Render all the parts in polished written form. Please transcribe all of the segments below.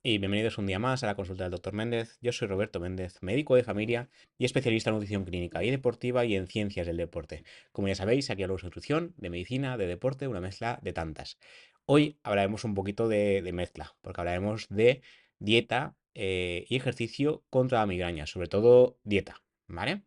Y bienvenidos un día más a la consulta del Dr. Méndez. Yo soy Roberto Méndez, médico de familia y especialista en nutrición clínica y deportiva y en ciencias del deporte. Como ya sabéis, aquí hablamos de nutrición, de medicina, de deporte, una mezcla de tantas. Hoy hablaremos un poquito de mezcla, porque hablaremos de dieta y ejercicio contra la migraña, sobre todo dieta, ¿vale?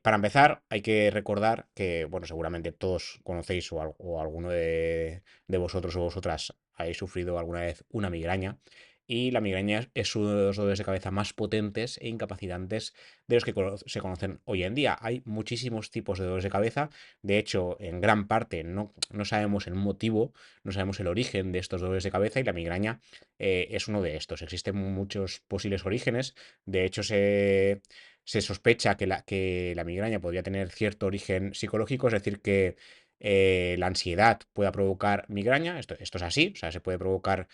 Para empezar, hay que recordar que, bueno, seguramente todos conocéis o alguno de vosotros o vosotras habéis sufrido alguna vez una migraña. Y la migraña es uno de los dolores de cabeza más potentes e incapacitantes de los que se conocen hoy en día. Hay muchísimos tipos de dolores de cabeza. De hecho, en gran parte no sabemos el motivo, no sabemos el origen de estos dolores de cabeza y la migraña es uno de estos. Existen muchos posibles orígenes. De hecho, se sospecha que la migraña podría tener cierto origen psicológico, es decir, que la ansiedad pueda provocar migraña. Esto es así, o sea, se puede provocar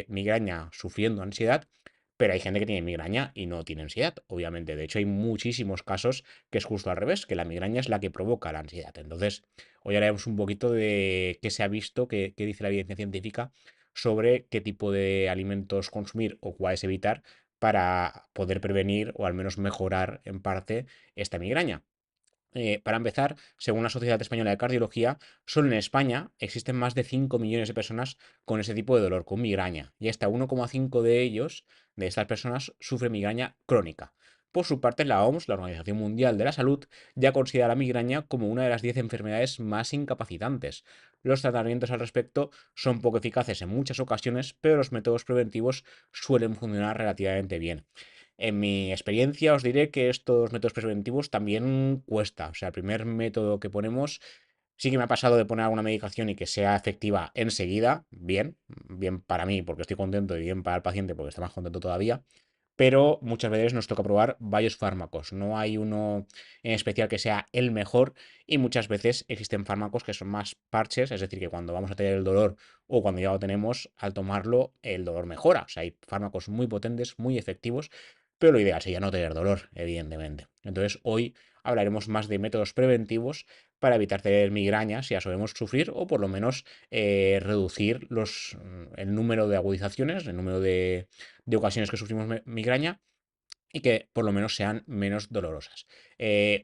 migraña sufriendo ansiedad, pero hay gente que tiene migraña y no tiene ansiedad, obviamente. De hecho, hay muchísimos casos que es justo al revés, que la migraña es la que provoca la ansiedad. Entonces, hoy haremos un poquito de qué se ha visto, qué dice la evidencia científica sobre qué tipo de alimentos consumir o cuáles evitar para poder prevenir o al menos mejorar en parte esta migraña. Para empezar, según la Sociedad Española de Cardiología, solo en España existen más de 5 millones de personas con ese tipo de dolor, con migraña, y hasta 1,5 de ellos, de estas personas, sufre migraña crónica. Por su parte, la OMS, la Organización Mundial de la Salud, ya considera la migraña como una de las 10 enfermedades más incapacitantes. Los tratamientos al respecto son poco eficaces en muchas ocasiones, pero los métodos preventivos suelen funcionar relativamente bien. En mi experiencia os diré que estos métodos preventivos también cuesta. O sea, el primer método que ponemos sí que me ha pasado de poner alguna medicación y que sea efectiva enseguida. Bien, bien para mí porque estoy contento y bien para el paciente porque está más contento todavía. Pero muchas veces nos toca probar varios fármacos. No hay uno en especial que sea el mejor y muchas veces existen fármacos que son más parches, es decir, que cuando vamos a tener el dolor o cuando ya lo tenemos, al tomarlo el dolor mejora. O sea, hay fármacos muy potentes, muy efectivos, pero lo ideal sería no tener dolor, evidentemente. Entonces, hoy hablaremos más de métodos preventivos para evitar tener migrañas si ya solemos sufrir o por lo menos reducir el número de agudizaciones, el número de ocasiones que sufrimos migraña y que por lo menos sean menos dolorosas.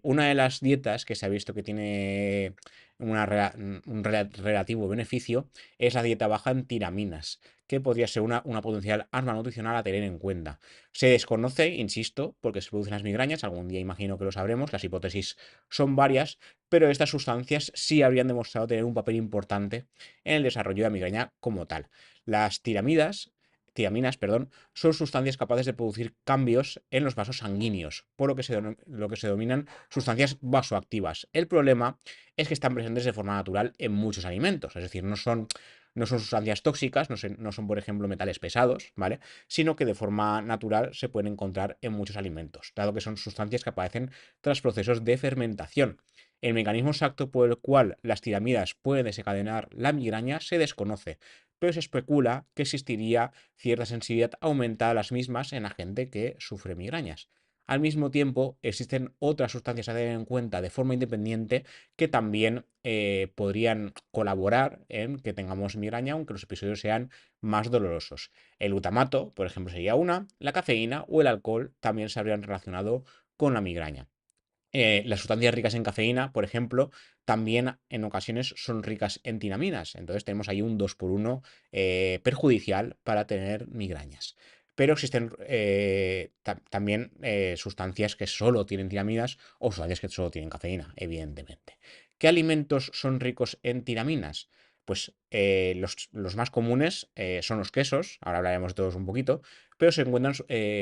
Una de las dietas que se ha visto que tiene relativo beneficio es la dieta baja en tiraminas, que podría ser una potencial arma nutricional a tener en cuenta. Se desconoce, insisto, porque se producen las migrañas, algún día imagino que lo sabremos, las hipótesis son varias, pero estas sustancias sí habrían demostrado tener un papel importante en el desarrollo de la migraña como tal. Las tiraminas, perdón, son sustancias capaces de producir cambios en los vasos sanguíneos, por lo que se denominan sustancias vasoactivas. El problema es que están presentes de forma natural en muchos alimentos, es decir, no son sustancias tóxicas, no son, por ejemplo, metales pesados, ¿vale? Sino que de forma natural se pueden encontrar en muchos alimentos, dado que son sustancias que aparecen tras procesos de fermentación. El mecanismo exacto por el cual las tiramidas pueden desencadenar la migraña se desconoce, pero se especula que existiría cierta sensibilidad aumentada a las mismas en la gente que sufre migrañas. Al mismo tiempo, existen otras sustancias a tener en cuenta de forma independiente que también podrían colaborar en que tengamos migraña, aunque los episodios sean más dolorosos. El glutamato, por ejemplo, sería una, la cafeína o el alcohol también se habrían relacionado con la migraña. Las sustancias ricas en cafeína, por ejemplo, también en ocasiones son ricas en tinaminas. Entonces tenemos ahí un 2 por uno perjudicial para tener migrañas. Pero existen también sustancias que solo tienen tinaminas o sustancias que solo tienen cafeína, evidentemente. ¿Qué alimentos son ricos en tinaminas? Pues los más comunes son los quesos, ahora hablaremos de todos un poquito, pero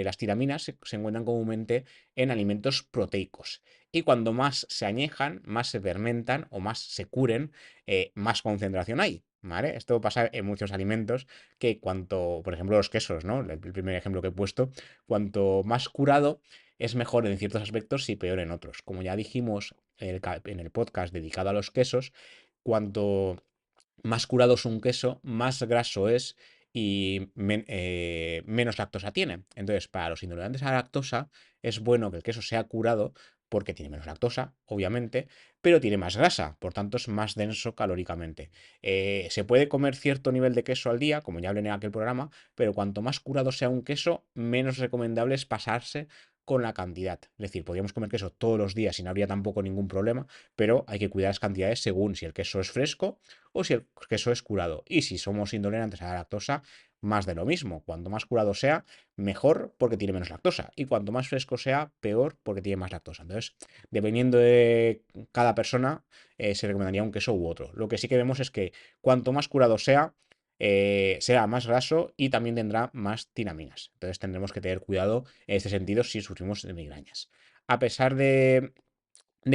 las tiraminas se encuentran comúnmente en alimentos proteicos. Y cuando más se añejan, más se fermentan o más se curen, más concentración hay. ¿Vale? Esto pasa en muchos alimentos que por ejemplo, los quesos, ¿no? El primer ejemplo que he puesto, cuanto más curado es mejor en ciertos aspectos y peor en otros. Como ya dijimos en el podcast dedicado a los quesos, cuanto más curado es un queso, más graso es y menos lactosa tiene. Entonces, para los intolerantes a la lactosa, es bueno que el queso sea curado porque tiene menos lactosa, obviamente, pero tiene más grasa, por tanto es más denso calóricamente. Se puede comer cierto nivel de queso al día, como ya hablé en aquel programa, pero cuanto más curado sea un queso, menos recomendable es pasarse con la cantidad. Es decir, podríamos comer queso todos los días y no habría tampoco ningún problema, pero hay que cuidar las cantidades según si el queso es fresco o si el queso es curado. Y si somos intolerantes a la lactosa, más de lo mismo. Cuanto más curado sea, mejor porque tiene menos lactosa. Y cuanto más fresco sea, peor porque tiene más lactosa. Entonces, dependiendo de cada persona, se recomendaría un queso u otro. Lo que sí que vemos es que cuanto más curado sea, será más graso y también tendrá más tinaminas. Entonces tendremos que tener cuidado en este sentido si sufrimos de migrañas. A pesar de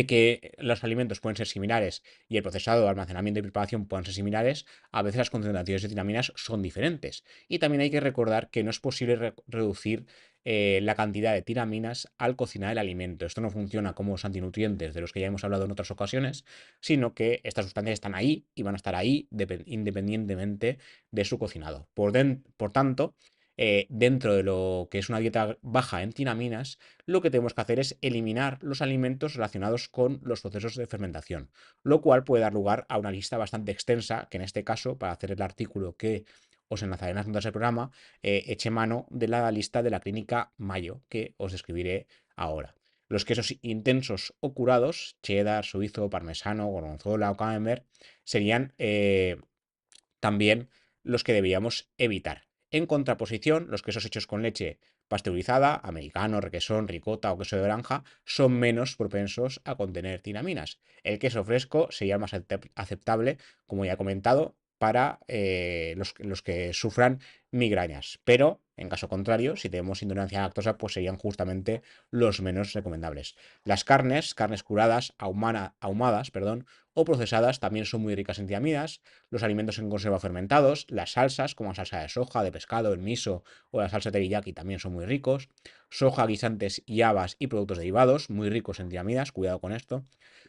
que los alimentos pueden ser similares y el procesado, almacenamiento y preparación puedan ser similares, a veces las concentraciones de tinaminas son diferentes. Y también hay que recordar que no es posible reducir la cantidad de tinaminas al cocinar el alimento. Esto no funciona como los antinutrientes de los que ya hemos hablado en otras ocasiones, sino que estas sustancias están ahí y van a estar ahí independientemente de su cocinado. Por tanto, dentro de lo que es una dieta baja en tinaminas, lo que tenemos que hacer es eliminar los alimentos relacionados con los procesos de fermentación, lo cual puede dar lugar a una lista bastante extensa, que en este caso, para hacer el artículo que os enlazaré en las notas del programa, eche mano de la lista de la clínica Mayo, que os describiré ahora. Los quesos intensos o curados, cheddar, suizo, parmesano, gorgonzola o camembert, serían también los que debíamos evitar. En contraposición, los quesos hechos con leche pasteurizada, americano, requesón, ricota o queso de granja, son menos propensos a contener tinaminas. El queso fresco sería más aceptable, como ya he comentado, para los que sufran migrañas. Pero, en caso contrario, si tenemos intolerancia a la lactosa, pues serían justamente los menos recomendables. Las carnes curadas, ahumadas, perdón, o procesadas también son muy ricas en tiaminas. Los alimentos en conserva fermentados, las salsas, como la salsa de soja, de pescado, el miso o la salsa teriyaki también son muy ricos. Soja, guisantes y habas y productos derivados, muy ricos en tiaminas, cuidado con esto.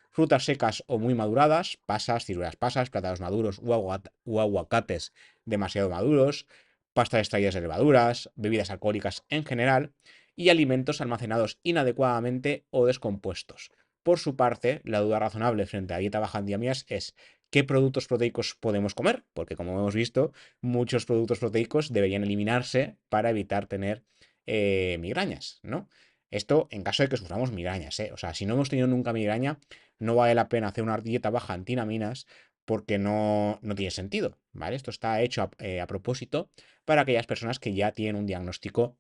Frutas secas o muy maduradas, pasas, ciruelas pasas, plátanos maduros u aguacates demasiado maduros, pastas extraídas de levaduras, bebidas alcohólicas en general y alimentos almacenados inadecuadamente o descompuestos. Por su parte, la duda razonable frente a dieta baja en tiaminas es ¿qué productos proteicos podemos comer? Porque como hemos visto, muchos productos proteicos deberían eliminarse para evitar tener migrañas, ¿no? Esto en caso de que suframos migrañas, ¿eh? O sea, si no hemos tenido nunca migraña, no vale la pena hacer una dieta baja en tinaminas porque no tiene sentido, ¿vale? Esto está hecho a propósito para aquellas personas que ya tienen un diagnóstico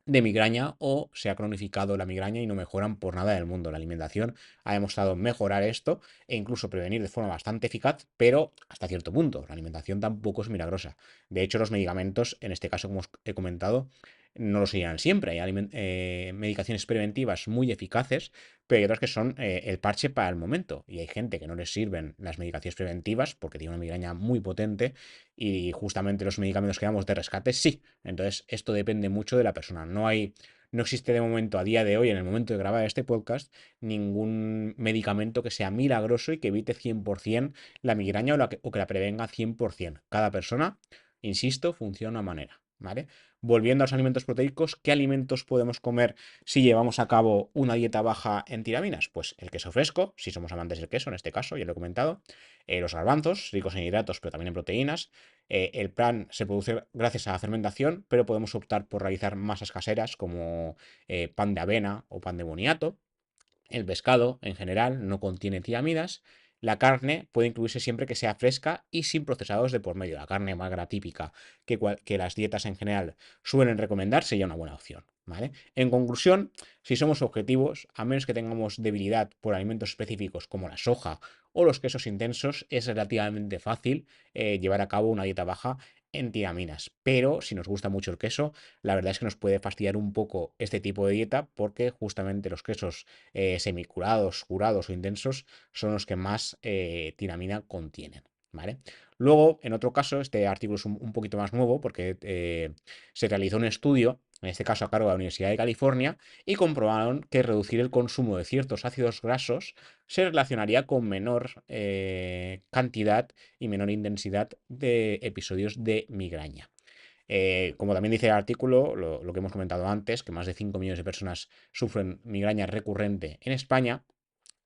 de migraña o se ha cronificado la migraña y no mejoran por nada del mundo. La alimentación ha demostrado mejorar esto e incluso prevenir de forma bastante eficaz, pero hasta cierto punto. La alimentación tampoco es milagrosa. De hecho, los medicamentos, en este caso, como os he comentado, no lo serían siempre. Hay medicaciones preventivas muy eficaces, pero hay otras que son el parche para el momento. Y hay gente que no les sirven las medicaciones preventivas porque tiene una migraña muy potente y justamente los medicamentos que damos de rescate sí. Entonces, esto depende mucho de la persona. No existe de momento, a día de hoy, en el momento de grabar este podcast, ningún medicamento que sea milagroso y que evite 100% la migraña o que la prevenga 100%. Cada persona, insisto, funciona de una manera, ¿vale? Volviendo a los alimentos proteicos, ¿qué alimentos podemos comer si llevamos a cabo una dieta baja en tiraminas? Pues el queso fresco, si somos amantes del queso, en este caso, ya lo he comentado. Los garbanzos, ricos en hidratos, pero también en proteínas. El pan se produce gracias a la fermentación, pero podemos optar por realizar masas caseras como pan de avena o pan de boniato. El pescado, en general, no contiene tiamidas. La carne puede incluirse siempre que sea fresca y sin procesados de por medio. La carne magra típica que las dietas en general suelen recomendar sería una buena opción, ¿vale? En conclusión, si somos objetivos, a menos que tengamos debilidad por alimentos específicos como la soja o los quesos intensos, es relativamente fácil llevar a cabo una dieta baja en tiaminas. Pero si nos gusta mucho el queso, la verdad es que nos puede fastidiar un poco este tipo de dieta porque justamente los quesos semicurados, curados o intensos son los que más tiramina contienen, ¿vale? Luego, en otro caso, este artículo es un poquito más nuevo porque se realizó un estudio, en este caso a cargo de la Universidad de California, y comprobaron que reducir el consumo de ciertos ácidos grasos se relacionaría con menor cantidad y menor intensidad de episodios de migraña. Como también dice el artículo, lo que hemos comentado antes, que más de 5 millones de personas sufren migraña recurrente en España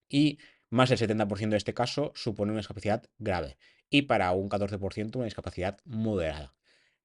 y más del 70% de este caso supone una discapacidad grave y para un 14% una discapacidad moderada.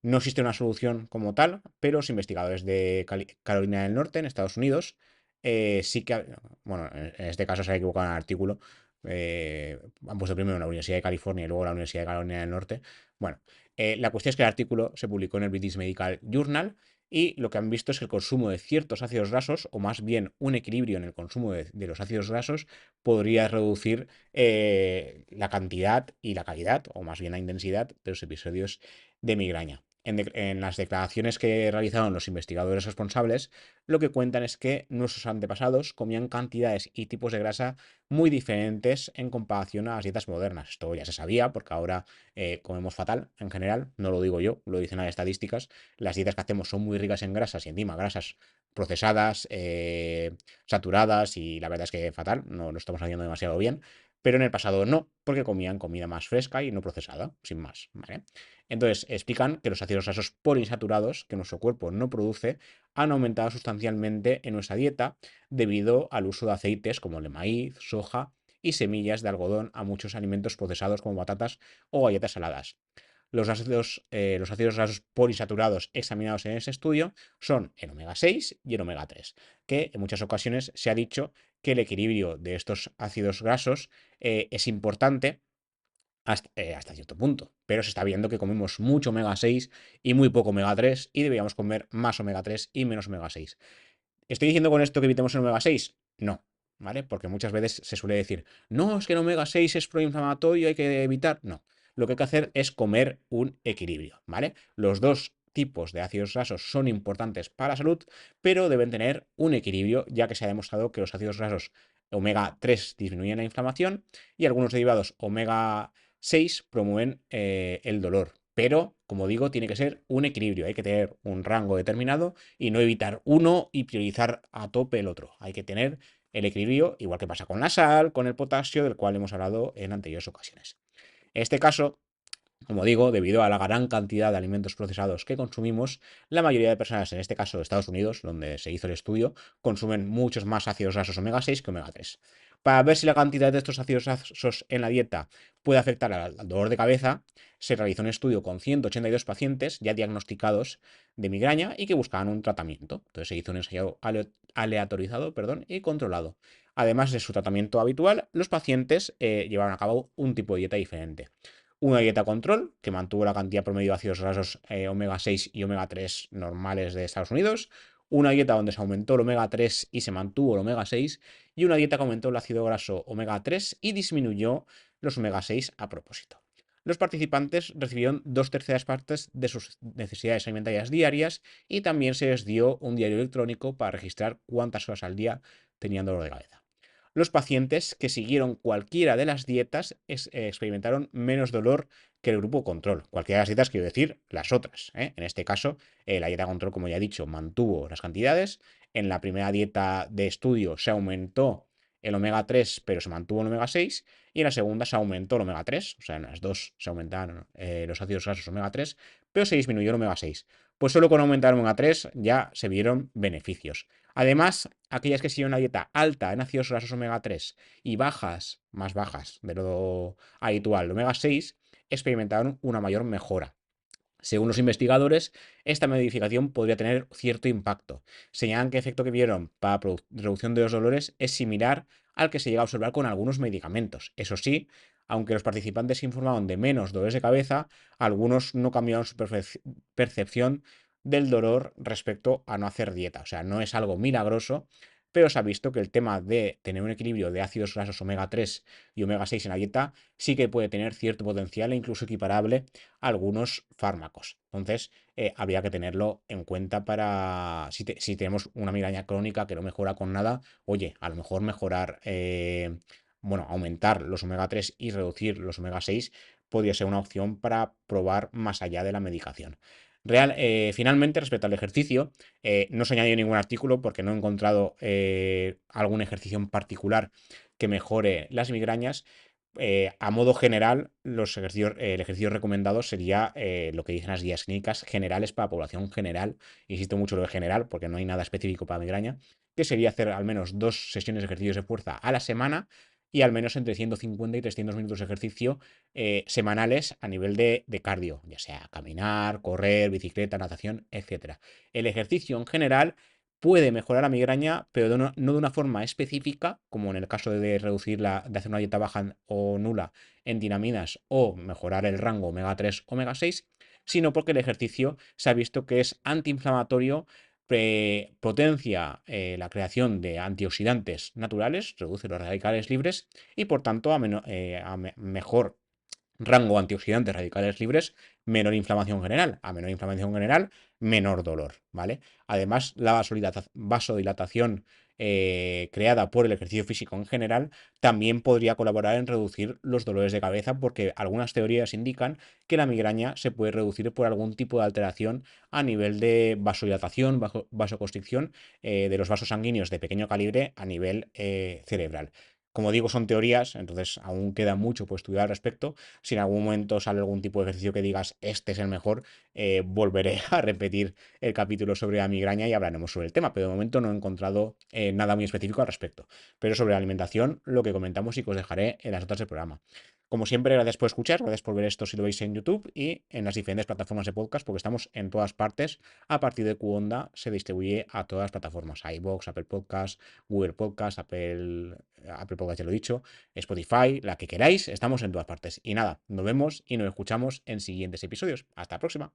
No existe una solución como tal, pero los investigadores de Carolina del Norte, en Estados Unidos, sí que, bueno, en este caso se ha equivocado en el artículo, han puesto primero la Universidad de California y luego la Universidad de Carolina del Norte. Bueno, la cuestión es que el artículo se publicó en el British Medical Journal y lo que han visto es que el consumo de ciertos ácidos grasos, o más bien un equilibrio en el consumo de los ácidos grasos, podría reducir la cantidad y la calidad, o más bien la intensidad, de los episodios de migraña. En las declaraciones que realizaron los investigadores responsables, lo que cuentan es que nuestros antepasados comían cantidades y tipos de grasa muy diferentes en comparación a las dietas modernas. Esto ya se sabía porque ahora comemos fatal en general, no lo digo yo, lo dicen las estadísticas. Las dietas que hacemos son muy ricas en grasas y encima grasas procesadas, saturadas y la verdad es que fatal, no lo estamos haciendo demasiado bien. Pero en el pasado no, porque comían comida más fresca y no procesada, sin más, ¿vale? Entonces, explican que los ácidos grasos poliinsaturados que nuestro cuerpo no produce han aumentado sustancialmente en nuestra dieta debido al uso de aceites como el de maíz, soja y semillas de algodón a muchos alimentos procesados como batatas o galletas saladas. Los ácidos grasos poliinsaturados examinados en ese estudio son el omega 6 y el omega 3, que en muchas ocasiones se ha dicho que el equilibrio de estos ácidos grasos es importante hasta cierto punto, pero se está viendo que comemos mucho omega 6 y muy poco omega 3 y deberíamos comer más omega 3 y menos omega 6. ¿Estoy diciendo con esto que evitemos el omega 6? No, ¿vale? Porque muchas veces se suele decir, no, es que el omega 6 es proinflamatorio, hay que evitar. No, lo que hay que hacer es comer un equilibrio, ¿vale? Los dos tipos de ácidos grasos son importantes para la salud, pero deben tener un equilibrio, ya que se ha demostrado que los ácidos grasos omega 3 disminuyen la inflamación y algunos derivados omega 6 promueven el dolor. Pero, como digo, tiene que ser un equilibrio, hay que tener un rango determinado y no evitar uno y priorizar a tope el otro. Hay que tener el equilibrio, igual que pasa con la sal, con el potasio, del cual hemos hablado en anteriores ocasiones. En este caso, como digo, debido a la gran cantidad de alimentos procesados que consumimos, la mayoría de personas, en este caso de Estados Unidos, donde se hizo el estudio, consumen muchos más ácidos grasos omega 6 que omega 3. Para ver si la cantidad de estos ácidos grasos en la dieta puede afectar al dolor de cabeza, se realizó un estudio con 182 pacientes ya diagnosticados de migraña y que buscaban un tratamiento. Entonces se hizo un ensayo aleatorizado, y controlado. Además de su tratamiento habitual, los pacientes llevaron a cabo un tipo de dieta diferente. Una dieta control, que mantuvo la cantidad promedio de ácidos grasos omega 6 y omega 3 normales de Estados Unidos. Una dieta donde se aumentó el omega 3 y se mantuvo el omega 6. Y una dieta que aumentó el ácido graso omega 3 y disminuyó los omega 6 a propósito. Los participantes recibieron 2/3 partes de sus necesidades alimentarias diarias y también se les dio un diario electrónico para registrar cuántas horas al día tenían dolor de cabeza. Los pacientes que siguieron cualquiera de las dietas experimentaron menos dolor que el grupo control. Cualquiera de las dietas, quiero decir, las otras. En este caso, la dieta control, como ya he dicho, mantuvo las cantidades. En la primera dieta de estudio se aumentó el omega 3, pero se mantuvo el omega 6. Y en la segunda se aumentó el omega 3. O sea, en las dos se aumentaron los ácidos grasos omega 3, pero se disminuyó el omega 6. Pues solo con aumentar el omega 3 ya se vieron beneficios. Además, aquellas que siguieron una dieta alta en ácidos grasos omega 3 y bajas, más bajas de lo habitual, de omega 6, experimentaron una mayor mejora. Según los investigadores, esta modificación podría tener cierto impacto. Señalan que el efecto que vieron para reducción de los dolores es similar al que se llega a observar con algunos medicamentos. Eso sí, aunque los participantes informaron de menos dolores de cabeza, algunos no cambiaron su percepción del dolor respecto a no hacer dieta. O sea, no es algo milagroso, pero se ha visto que el tema de tener un equilibrio de ácidos grasos omega 3 y omega 6 en la dieta sí que puede tener cierto potencial e incluso equiparable a algunos fármacos. Entonces, habría que tenerlo en cuenta para si tenemos una migraña crónica que no mejora con nada, oye, a lo mejor mejorar, bueno, aumentar los omega 3 y reducir los omega 6 podría ser una opción para probar más allá de la medicación. Finalmente, respecto al ejercicio, no se añadió ningún artículo porque no he encontrado algún ejercicio en particular que mejore las migrañas, A modo general, el ejercicio recomendado sería lo que dicen las guías clínicas generales para población general. Insisto mucho en lo de general porque no hay nada específico para migraña, que sería hacer al menos 2 sesiones de ejercicios de fuerza a la semana y al menos entre 150 y 300 minutos de ejercicio semanales a nivel de cardio, ya sea caminar, correr, bicicleta, natación, etcétera. El ejercicio en general puede mejorar la migraña, pero no de una forma específica, como en el caso de de hacer una dieta baja o nula en dinaminas o mejorar el rango omega 3, omega 6, sino porque el ejercicio se ha visto que es antiinflamatorio, potencia la creación de antioxidantes naturales, reduce los radicales libres y por tanto a mejor rango antioxidantes radicales libres, menor inflamación general. A menor inflamación general, menor dolor, ¿vale? Además, la vasodilatación creada por el ejercicio físico en general también podría colaborar en reducir los dolores de cabeza porque algunas teorías indican que la migraña se puede reducir por algún tipo de alteración a nivel de vasodilatación, vasoconstricción de los vasos sanguíneos de pequeño calibre a nivel cerebral. Como digo, son teorías, entonces aún queda mucho por estudiar al respecto. Si en algún momento sale algún tipo de ejercicio que digas, este es el mejor, volveré a repetir el capítulo sobre la migraña y hablaremos sobre el tema, pero de momento no he encontrado nada muy específico al respecto. Pero sobre la alimentación, lo que comentamos y que os dejaré en las notas del programa. Como siempre, gracias por escuchar, gracias por ver esto si lo veis en YouTube y en las diferentes plataformas de podcast, porque estamos en todas partes. A partir de QOnda se distribuye a todas las plataformas: iVoox, Apple Podcast, Google Podcast, Apple Podcast, ya lo he dicho, Spotify, la que queráis, estamos en todas partes. Y nada, nos vemos y nos escuchamos en siguientes episodios. Hasta la próxima.